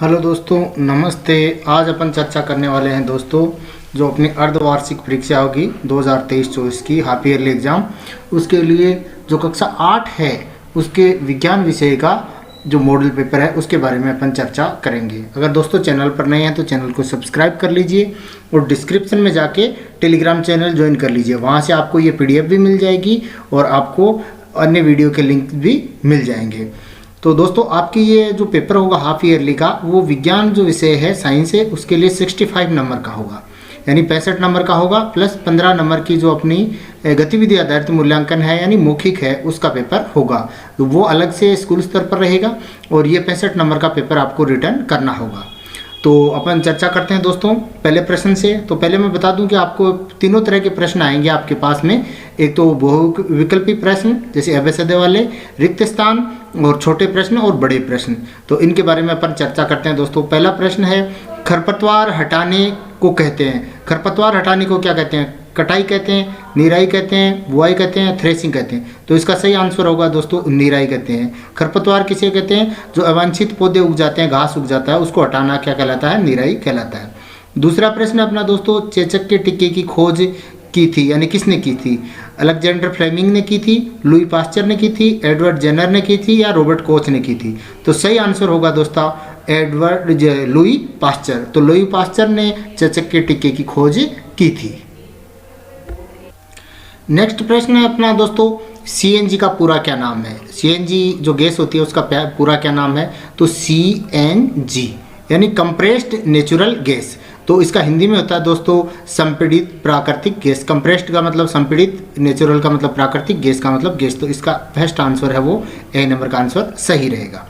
Hello दोस्तों, नमस्ते। आज अपन चर्चा करने वाले हैं दोस्तों जो अपनी अर्धवार्षिक परीक्षा होगी 2023-24 की हाफ ईयरली एग्ज़ाम, उसके लिए जो कक्षा 8 है उसके विज्ञान विषय का जो मॉडल पेपर है उसके बारे में अपन चर्चा करेंगे। अगर दोस्तों चैनल पर नए हैं तो चैनल को सब्सक्राइब कर लीजिए और डिस्क्रिप्शन में जाके टेलीग्राम चैनल ज्वाइन कर लीजिए। वहाँ से आपको ये PDF भी मिल जाएगी और आपको अन्य वीडियो के लिंक भी मिल जाएंगे। तो दोस्तों आपकी ये जो पेपर होगा हाफ ईयरली का, वो विज्ञान जो विषय है साइंस है उसके लिए 65 नंबर का होगा, यानी 65 नंबर का होगा, प्लस 15 नंबर की जो अपनी गतिविधि आधारित मूल्यांकन है यानी मौखिक है उसका पेपर होगा। तो वो अलग से स्कूल स्तर पर रहेगा और ये 65 नंबर का पेपर आपको रिटर्न करना होगा। तो अपन चर्चा करते हैं दोस्तों पहले प्रश्न से। तो पहले मैं बता दूं कि आपको तीनों तरह के प्रश्न आएंगे आपके पास में। एक तो बहुविकल्पी प्रश्न जैसे अभ्यास वाले, रिक्त स्थान और छोटे प्रश्न और बड़े प्रश्न। तो इनके बारे में अपन चर्चा करते हैं दोस्तों। पहला प्रश्न है, खरपतवार हटाने को कहते हैं। खरपतवार हटाने को क्या कहते हैं? कटाई कहते हैं, निराई कहते हैं, बुआई कहते हैं, थ्रेसिंग कहते हैं। तो इसका सही आंसर होगा दोस्तों निराई कहते हैं। खरपतवार किसे कहते हैं? जो अवांछित पौधे उग जाते हैं, घास उग जाता है, उसको हटाना क्या कहलाता है? निराई कहलाता है। दूसरा प्रश्न अपना दोस्तों, चेचक के टिक्के की खोज की थी यानी किसने की थी? अलेक्जेंडर फ्लेमिंग ने की थी, लुई पास्चर ने की थी, एडवर्ड जेनर ने की थी या रॉबर्ट कोच ने की थी? तो सही आंसर होगा दोस्तों लुई पास्चर। तो लुई पास्चर ने चेचक के टिक्के की खोज की थी। नेक्स्ट प्रश्न है अपना दोस्तों, CNG का पूरा क्या नाम है? CNG जो गैस होती है उसका पूरा क्या नाम है? तो CNG यानी कंप्रेस्ड नेचुरल गैस। तो इसका हिंदी में होता है दोस्तों संपीड़ित प्राकृतिक गैस। कंप्रेस्ड का मतलब संपीड़ित, नेचुरल का मतलब प्राकृतिक, गैस का मतलब गैस। तो इसका फर्स्ट आंसर है वो A नंबर का आंसर सही रहेगा।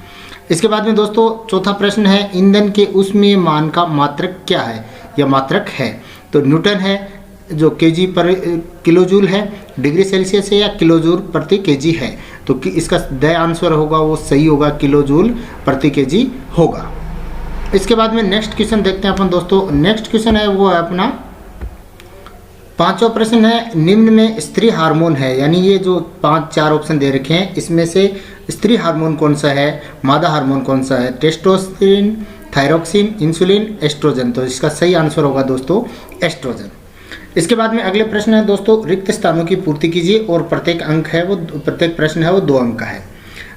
इसके बाद में दोस्तों चौथा प्रश्न है, ईंधन के ऊष्मीय मान का मात्रक क्या है या मात्रक है? तो न्यूटन है, जो kg पर किलोजूल है, डिग्री सेल्सियस है या किलोजूल प्रति kg है? तो इसका द आंसर होगा वो सही होगा, किलोजूल प्रति kg होगा। इसके बाद में नेक्स्ट क्वेश्चन देखते हैं अपन दोस्तों। नेक्स्ट क्वेश्चन है वो है अपना पांचवा प्रश्न है, निम्न में स्त्री हार्मोन है, यानी ये जो 5-4 ऑप्शन दे रखे हैं इसमें से स्त्री हार्मोन कौन सा है, मादा हार्मोन कौन सा है? Testosterone, thyroxine, insulin, oestrogen. तो इसका सही आंसर होगा दोस्तों एस्ट्रोजन। इसके बाद में अगले प्रश्न है दोस्तों, रिक्त स्थानों की पूर्ति कीजिए और प्रत्येक प्रश्न है वो 2 अंक का है।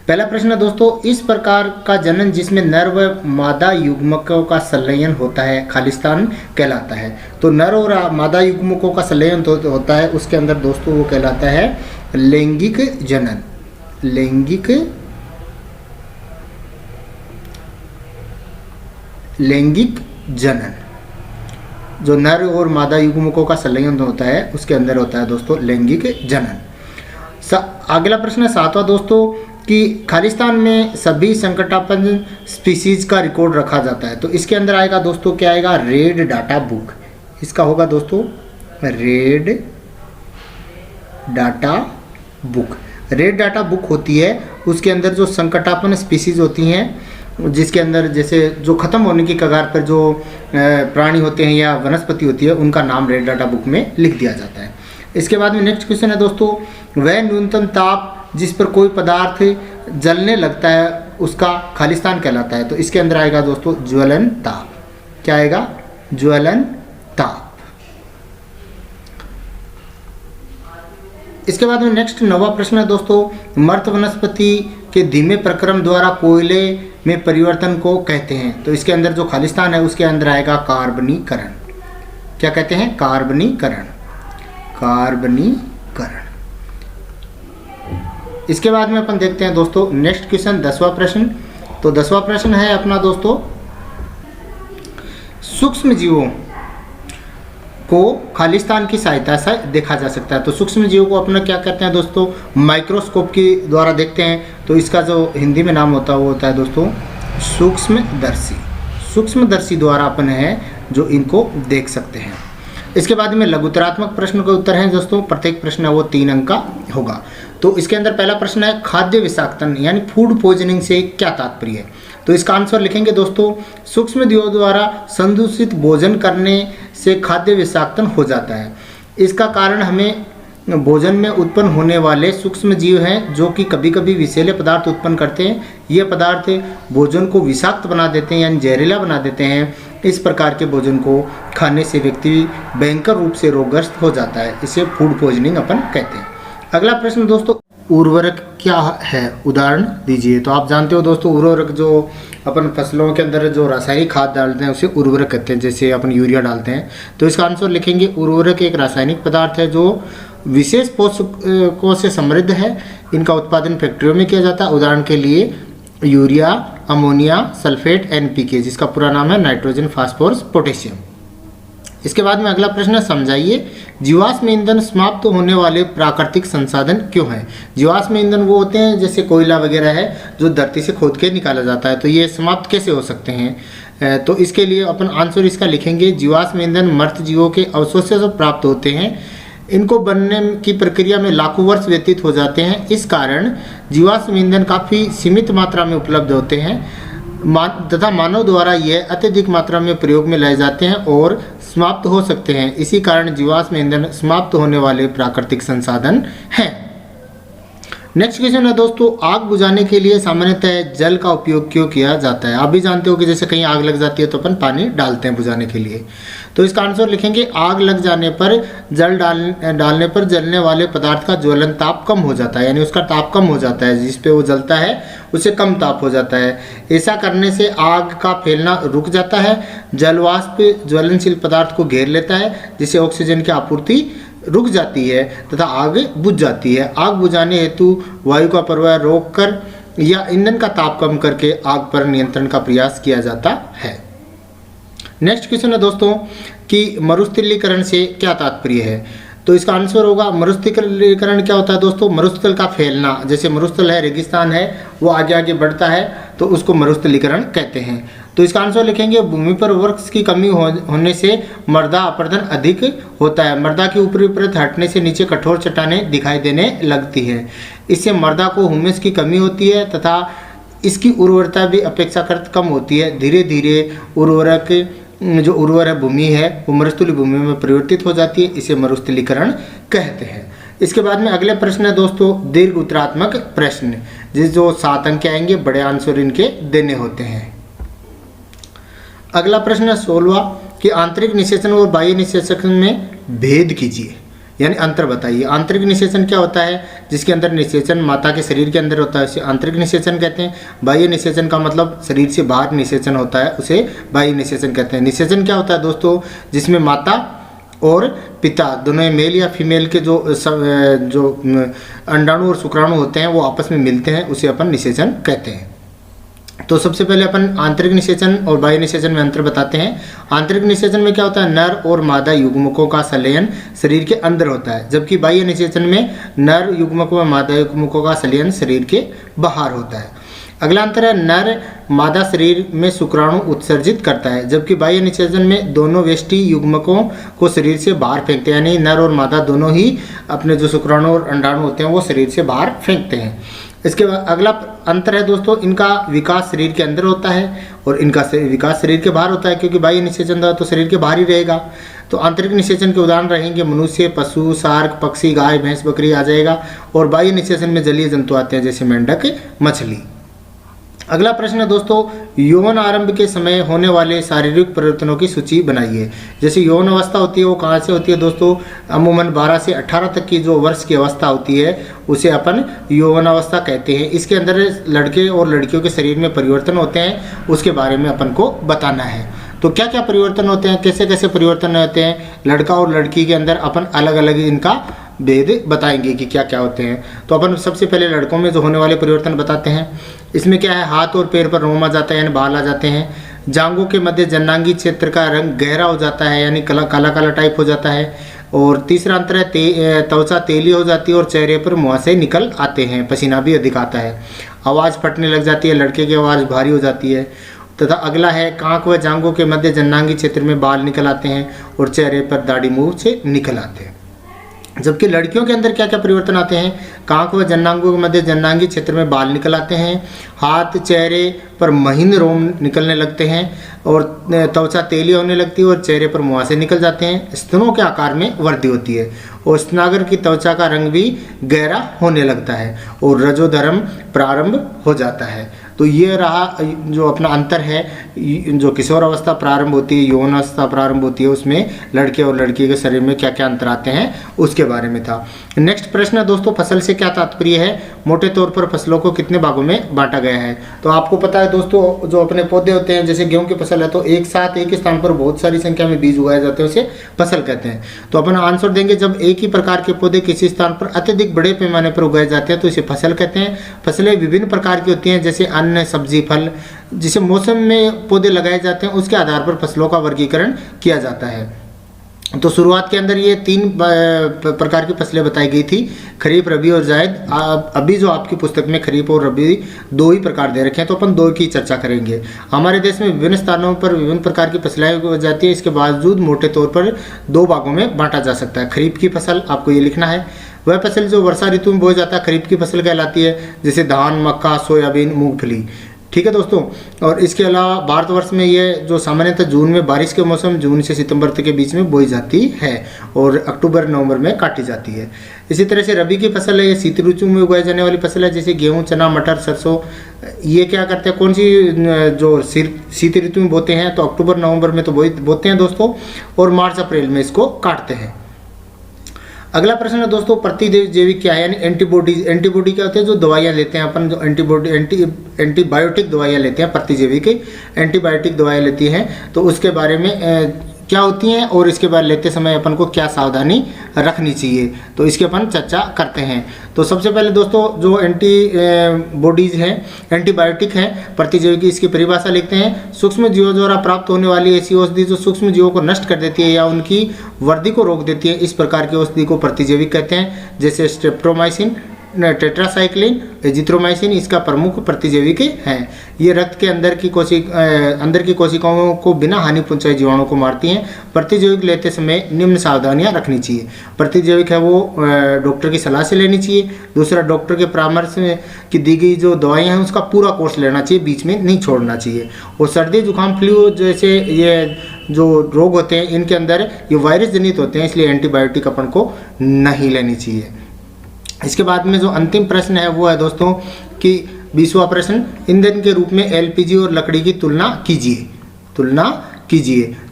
पहला प्रश्न है दोस्तों, इस प्रकार का जनन जिसमें नर व मादा युग्मकों का संलयन होता है खालिस्तान कहलाता है। तो नर और मादा युग्मकों का संलयन होता है उसके अंदर दोस्तों वो कहलाता है लैंगिक जनन। लैंगिक जनन जो नर और मादा युग्मकों का संलयन होता है उसके अंदर होता है दोस्तों लैंगिक जनन। अगला प्रश्न है 7वां दोस्तों, कि खालिस्तान में सभी संकटापन्न स्पीसीज का रिकॉर्ड रखा जाता है। तो इसके अंदर आएगा दोस्तों क्या आएगा? Red data book. इसका होगा दोस्तों red data book. Red data book होती है, उसके अंदर जो संकटापन्न स्पीसीज होती हैं जिसके अंदर जैसे जो खत्म होने की कगार पर जो प्राणी होते हैं या वनस्पति होती है उनका नाम रेड डाटा बुक में लिख दिया जाता है। इसके बाद में नेक्स्ट क्वेश्चन है दोस्तों, वह न्यूनतम ताप जिस पर कोई पदार्थ जलने लगता है उसका खालिस्तान कहलाता है। तो इसके अंदर आएगा दोस्तों ज्वलन ताप। क्या आएगा? ज्वलन ताप। इसके बाद में नेक्स्ट 9वां प्रश्न है दोस्तों, मर्त वनस्पति के धीमे प्रक्रम द्वारा कोयले में परिवर्तन को कहते हैं। तो इसके अंदर जो खालिस्तान है उसके अंदर आएगा कार्बनीकरण। क्या कहते हैं? कार्बनीकरण। इसके बाद में अपन देखते हैं दोस्तों नेक्स्ट क्वेश्चन 10वां प्रश्न। तो 10वां प्रश्न है अपना दोस्तों, सूक्ष्म जीवों को खालिस्तान की सहायता से देखा जा सकता है। तो सूक्ष्म जीवों को अपना क्या कहते हैं दोस्तों? माइक्रोस्कोप के द्वारा देखते हैं। तो इसका जो हिंदी में नाम होता है वो होता है दोस्तों सूक्ष्मदर्शी। सूक्ष्मदर्शी द्वारा अपन है जो इनको देख सकते हैं। इसके बाद में लघुतरात्मक प्रश्न का उत्तर है दोस्तों, प्रत्येक प्रश्न है वो 3 अंक का होगा। तो इसके अंदर पहला प्रश्न है, खाद्य विषाक्तन यानी फूड पॉइजनिंग से क्या तात्पर्य है? तो इसका आंसर लिखेंगे दोस्तों, सूक्ष्म जीवों द्वारा संदूषित भोजन करने से खाद्य विषाक्तन हो जाता है। इसका कारण हमें भोजन में उत्पन्न होने वाले सूक्ष्म जीव हैं जो कि कभी कभी विषैले पदार्थ उत्पन्न करते हैं। ये पदार्थ भोजन को विषाक्त बना देते हैं यानी जहरीला बना देते हैं। इस प्रकार के भोजन को खाने से व्यक्ति भयंकर रूप से रोगग्रस्त हो जाता है। इसे फूड पॉइजनिंग अपन कहते हैं। अगला प्रश्न दोस्तों, उर्वरक क्या है, उदाहरण दीजिए। तो आप जानते हो दोस्तों, उर्वरक जो अपन फसलों के अंदर जो रासायनिक खाद डालते हैं उसे उर्वरक कहते हैं। जैसे अपन यूरिया डालते हैं, तो इसका आंसर लिखेंगे उर्वरक एक रासायनिक पदार्थ है जो विशेष पोषकों से समृद्ध है। इनका उत्पादन फैक्ट्रियों में किया जाता है। उदाहरण के लिए यूरिया, अमोनिया, सल्फेट, एनपीके, जिसका पूरा नाम है नाइट्रोजन, फास्फोरस, पोटेशियम। इसके बाद में अगला प्रश्न है, समझाइए जीवाश्म ईंधन समाप्त होने वाले प्राकृतिक संसाधन क्यों हैं। जीवाश्म ईंधन वो होते हैं जैसे कोयला वगैरह है जो धरती से खोद के निकाला जाता है, तो ये समाप्त कैसे हो सकते हैं। तो इसके लिए अपन आंसर इसका लिखेंगे, जीवाश्म ईंधन मृत जीवों के अवशेषों से प्राप्त होते हैं। इनको बनने की प्रक्रिया में लाखों वर्ष व्यतीत हो जाते हैं। इस कारण जीवाश्म ईंधन काफ़ी सीमित मात्रा में उपलब्ध होते हैं तथा मानव द्वारा यह अत्यधिक मात्रा में प्रयोग में लाए जाते हैं और समाप्त हो सकते हैं। इसी कारण जीवाश्म ईंधन समाप्त होने वाले प्राकृतिक संसाधन हैं। नेक्स्ट क्वेश्चन है दोस्तों, आग बुझाने के लिए सामान्यतः जल का उपयोग क्यों किया जाता है। आप भी जानते हो कि जैसे कहीं आग लग जाती है तो अपन पानी डालते हैं बुझाने के लिए। तो इसका आंसर लिखेंगे, आग लग जाने पर जल डालने पर जलने वाले पदार्थ का ज्वलन ताप कम हो जाता है, यानी उसका ताप कम हो जाता है, जिस पे वो जलता है उससे कम ताप हो जाता है। ऐसा करने से आग का फैलना रुक जाता है। जलवाष्प ज्वलनशील पदार्थ को घेर लेता है जिससे ऑक्सीजन की आपूर्ति रुक जाती है तथा आग बुझ जाती है। आग बुझाने हेतु वायु का प्रवाह रोककर या ईंधन का ताप कम करके आग पर नियंत्रण का प्रयास किया जाता है। नेक्स्ट क्वेश्चन है दोस्तों कि मरुस्थलीकरण से क्या तात्पर्य है। तो इसका आंसर होगा, मरुस्थलीकरण क्या होता है दोस्तों, मरुस्थल का फैलना। जैसे मरुस्थल है, रेगिस्तान है, वो आगे आगे बढ़ता है तो उसको मरुस्थलीकरण कहते हैं। तो इसका आंसर लिखेंगे, भूमि पर वर्ष की कमी होने से मृदा अपरदन अधिक होता है। मृदा की ऊपरी परत हटने से नीचे कठोर चट्टानें दिखाई देने लगती है। इससे मृदा को ह्यूमस की कमी होती है तथा इसकी उर्वरता भी अपेक्षाकृत कम होती है। धीरे धीरे जो उर्वर है भूमि है वो मरुस्थलीय भूमि में परिवर्तित हो जाती है। इसे मरुस्थलीकरण कहते हैं। इसके बाद में अगले प्रश्न है दोस्तों, दीर्घ उत्तरात्मक प्रश्न, जो 7 अंक आएंगे, बड़े आंसर इनके देने होते हैं। अगला प्रश्न है 16वां कि आंतरिक निषेचन और बाह्य निषेचन में भेद कीजिए, यानी अंतर बताइए। आंतरिक निषेचन क्या होता है, जिसके अंदर निषेचन माता के शरीर के अंदर होता है उसे आंतरिक निषेचन कहते हैं। बाह्य निषेचन का मतलब शरीर से बाहर निषेचन होता है, उसे बाह्य निषेचन कहते हैं। निषेचन क्या होता है दोस्तों, जिसमें माता और पिता दोनों मेल या फीमेल के जो अंडाणु और शुक्राणु होते हैं वो आपस में मिलते हैं, उसे अपन निषेचन कहते हैं। तो सबसे पहले अपन आंतरिक निषेचन और बाह्य निषेचन में अंतर बताते हैं। आंतरिक निषेचन में क्या होता है, नर और मादा युग्मकों का संलयन शरीर के अंदर होता है, जबकि बाह्य निषेचन में नर युग्मकों व मादा युग्मकों का संलयन शरीर के बाहर होता है। अगला अंतर है, नर मादा शरीर में शुक्राणु उत्सर्जित करता है, जबकि बाह्य निषेचन में दोनों वेष्टि युग्मकों को शरीर से बाहर फेंकते हैं, यानी नर और मादा दोनों ही अपने जो शुक्राणु और अंडाणु होते हैं वो शरीर से बाहर फेंकते हैं। इसके बाद अगला अंतर है दोस्तों, इनका विकास शरीर के अंदर होता है और इनका विकास शरीर के बाहर होता है, क्योंकि बाह्य निषेचन द्वारा तो शरीर के बाहर ही रहेगा। तो आंतरिक निषेचन के उदाहरण रहेंगे मनुष्य, पशु, सार्क, पक्षी, गाय, भैंस, बकरी आ जाएगा। और बाह्य निषेचन में जलीय जंतु आते हैं जैसे मेंढक, मछली। अगला प्रश्न है दोस्तों, यौवन आरंभ के समय होने वाले शारीरिक परिवर्तनों की सूची बनाइए। जैसे यौवन अवस्था होती है वो कहाँ से होती है दोस्तों, अमूमन 12 से 18 तक की जो वर्ष की अवस्था होती है उसे अपन यौवन अवस्था कहते हैं। इसके अंदर लड़के और लड़कियों के शरीर में परिवर्तन होते हैं, उसके बारे में अपन को बताना है। तो क्या क्या परिवर्तन होते हैं, कैसे कैसे परिवर्तन होते हैं, लड़का और लड़की के अंदर अपन अलग अलग इनका भेद बताएंगे कि क्या क्या होते हैं। तो अपन सबसे पहले लड़कों में जो होने वाले परिवर्तन बताते हैं। इसमें क्या है, हाथ और पैर पर रोम आ जाता है यानी बाल आ जाते हैं। जांघों के मध्य जन्नांगी क्षेत्र का रंग गहरा हो जाता है यानी काला काला टाइप हो जाता है। और तीसरा अंतर है, त्वचा तेली हो जाती है और चेहरे पर मुहासे निकल आते हैं, पसीना भी अधिक आता है। आवाज़ फटने लग जाती है, लड़के की आवाज़ भारी हो जाती है। तथा अगला है, कांख व जांघों के मध्य जन्नांगी क्षेत्र में बाल निकल आते हैं और चेहरे पर दाढ़ी मुंह से निकल आते हैं। जबकि लड़कियों के अंदर क्या क्या परिवर्तन आते हैं, कांक व जननांगों के मध्य जननांगी क्षेत्र में बाल निकल आते हैं, हाथ चेहरे पर महीन रोम निकलने लगते हैं और त्वचा तेली होने लगती है और चेहरे पर मुहासे निकल जाते हैं, स्तनों के आकार में वृद्धि होती है और स्तनागर की त्वचा का रंग भी गहरा होने लगता है और रजोधर्म प्रारंभ हो जाता है। तो ये रहा जो अपना अंतर है, जो किशोर अवस्था प्रारंभ होती है, यौन अवस्था प्रारंभ होती है, उसमें लड़के और लड़की के शरीर में क्या क्या अंतर आते हैं उसके बारे में था। नेक्स्ट प्रश्न है दोस्तों, फसल से क्या तात्पर्य है, मोटे तौर पर फसलों को कितने भागों में बांटा गया है। तो आपको पता है दोस्तों, जो अपने पौधे होते हैं, जैसे गेहूं की फसल है तो एक साथ एक ही स्थान पर बहुत सारी संख्या में बीज उगाए जाते हैं, उसे फसल कहते हैं। तो अपन आंसर देंगे, जब एक ही प्रकार के पौधे किसी स्थान पर अत्यधिक बड़े पैमाने पर उगाए जाते हैं तो इसे फसल कहते हैं। फसलें विभिन्न प्रकार की होती हैं, जैसे अन्न, सब्जी, फल, जिसे मौसम में पौधे लगाए जाते हैं उसके आधार पर फसलों का वर्गीकरण किया जाता है। तो शुरुआत के अंदर ये 3 प्रकार की फसलें बताई गई थी, खरीफ, रबी और जायद। अभी जो आपकी पुस्तक में खरीफ और रबी 2 ही प्रकार दे रखे हैं, तो अपन 2 की चर्चा करेंगे। हमारे देश में विभिन्न स्थानों पर विभिन्न प्रकार की फसलें उगाई जाती है, इसके बावजूद मोटे तौर पर 2 भागों में बांटा जा सकता है। खरीफ की फसल, आपको ये लिखना है, वह फसल जो वर्षा ऋतु में बोया जाता है खरीफ की फसल कहलाती है, जैसे धान, मक्का, सोयाबीन, मूंगफली। ठीक है दोस्तों। और इसके अलावा भारतवर्ष में ये जो सामान्यतः जून में बारिश के मौसम, जून से सितंबर तक के बीच में बोई जाती है और अक्टूबर नवंबर में काटी जाती है। इसी तरह से रबी की फसल है, ये शीत ऋतु में उगाई जाने वाली फसल है, जैसे गेहूं, चना, मटर, सरसों। ये क्या करते हैं, कौन सी जो शीत ऋतु में बोते हैं, तो अक्टूबर नवंबर में तो बोते हैं दोस्तों, और मार्च अप्रैल में इसको काटते हैं। अगला प्रश्न है दोस्तों, प्रतिजैविक क्या है, यानी एंटीबॉडीज। एंटीबॉडी क्या होते हैं, जो दवाइयाँ लेते हैं अपन, जो एंटीबायोटिक दवाइयाँ लेते हैं, प्रतिजैविक एंटीबायोटिक दवाइयाँ लेती हैं, तो उसके बारे में क्या होती हैं और इसके बाद लेते समय अपन को क्या सावधानी रखनी चाहिए, तो इसके अपन चर्चा करते हैं। तो सबसे पहले दोस्तों, जो एंटीबॉडीज हैं, एंटीबायोटिक हैं, प्रतिजैविक, इसकी परिभाषा लिखते हैं, सूक्ष्म जीवों द्वारा प्राप्त होने वाली ऐसी औषधि जो सूक्ष्म जीवों को नष्ट कर देती है या उनकी वृद्धि को रोक देती है, इस प्रकार की औषधि को प्रतिजैविक कहते हैं। जैसे स्ट्रेप्टोमाइसिन, टेट्रासाइक्लिन, एजिथ्रोमाइसिन इसका प्रमुख प्रतिजैविक हैं। ये रक्त के अंदर की कोशिकाओं को बिना हानि पहुंचाए जीवाणुओं को मारती हैं। प्रतिजैविक लेते समय निम्न सावधानियां रखनी चाहिए। प्रतिजैविक है वो डॉक्टर की सलाह से लेनी चाहिए। दूसरा, डॉक्टर के परामर्श में की दी गई जो दवाइयाँ हैं उसका पूरा कोर्स लेना चाहिए, बीच में नहीं छोड़ना चाहिए। और सर्दी, जुकाम, फ्लू जैसे ये जो रोग होते हैं इनके अंदर ये वायरस जनित होते हैं, इसलिए एंटीबायोटिक अपन को नहीं लेनी चाहिए। इसके बाद में जो अंतिम प्रश्न है वो है दोस्तों कि 20वां प्रश्न, ईंधन के रूप में एलपीजी और लकड़ी की तुलना कीजिए।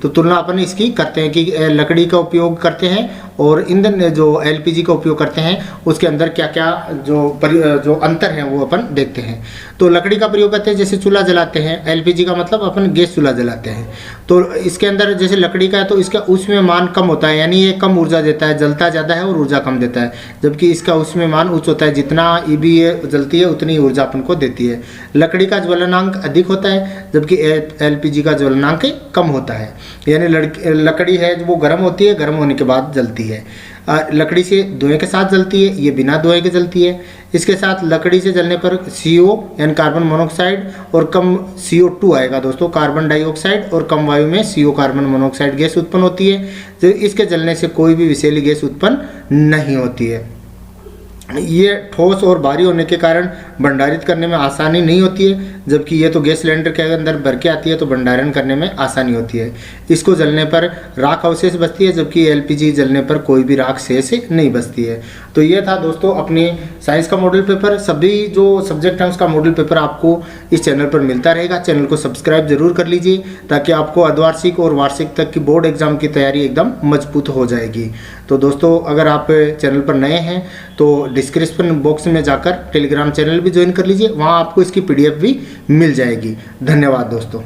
तो तुलना अपन इसकी करते हैं कि लकड़ी का उपयोग करते हैं और ईंधन जो एलपीजी का उपयोग करते हैं उसके अंदर क्या क्या जो अंतर है वो अपन देखते हैं। तो लकड़ी का प्रयोग करते हैं, जैसे चूल्हा जलाते हैं, एलपीजी का मतलब अपन गैस चूल्हा जलाते हैं। तो इसके अंदर जैसे लकड़ी का है तो इसका उसमें मान कम होता है, यानी ये कम ऊर्जा देता है, जलता ज़्यादा है और ऊर्जा कम देता है, जबकि इसका उसमें मान उच्च होता है, जितना ईबी जलती है उतनी ऊर्जा अपन को देती है। लकड़ी का ज्वलनांक अधिक होता है जबकि एलपीजी का ज्वलनांक कम होता है, यानी लकड़ी है वो गर्म होती है, गर्म होने के बाद जलती है। लकड़ी से धुएं के साथ जलती है, ये बिना धुएं के जलती है। इसके साथ लकड़ी से जलने पर CO यानी कार्बन मोनोऑक्साइड और कम CO2 आएगा दोस्तों, कार्बन डाइऑक्साइड, और कम वायु में CO कार्बन मोनोऑक्साइड गैस उत्पन्न होती है। जो इसके जलने से कोई भी विषैली गैस उत्पन्न नहीं होती है। ये ठोस और भारी होने के कारण भंडारित करने में आसानी नहीं होती है, जबकि ये तो गैस सिलेंडर के अंदर भर के आती है तो भंडारण करने में आसानी होती है। इसको जलने पर राख अवशेष बचती है, जबकि एलपीजी जलने पर कोई भी राख शेष नहीं बचती है। तो ये था दोस्तों अपने साइंस का मॉडल पेपर। सभी जो सब्जेक्ट हैं उसका मॉडल पेपर आपको इस चैनल पर मिलता रहेगा। चैनल को सब्सक्राइब जरूर कर लीजिए ताकि आपको अर्धवार्षिक और वार्षिक तक की बोर्ड एग्जाम की तैयारी एकदम मजबूत हो जाएगी। तो दोस्तों, अगर आप चैनल पर नए हैं तो डिस्क्रिप्शन बॉक्स में जाकर टेलीग्राम चैनल भी ज्वाइन कर लीजिए, वहाँ आपको इसकी PDF भी मिल जाएगी। धन्यवाद दोस्तों।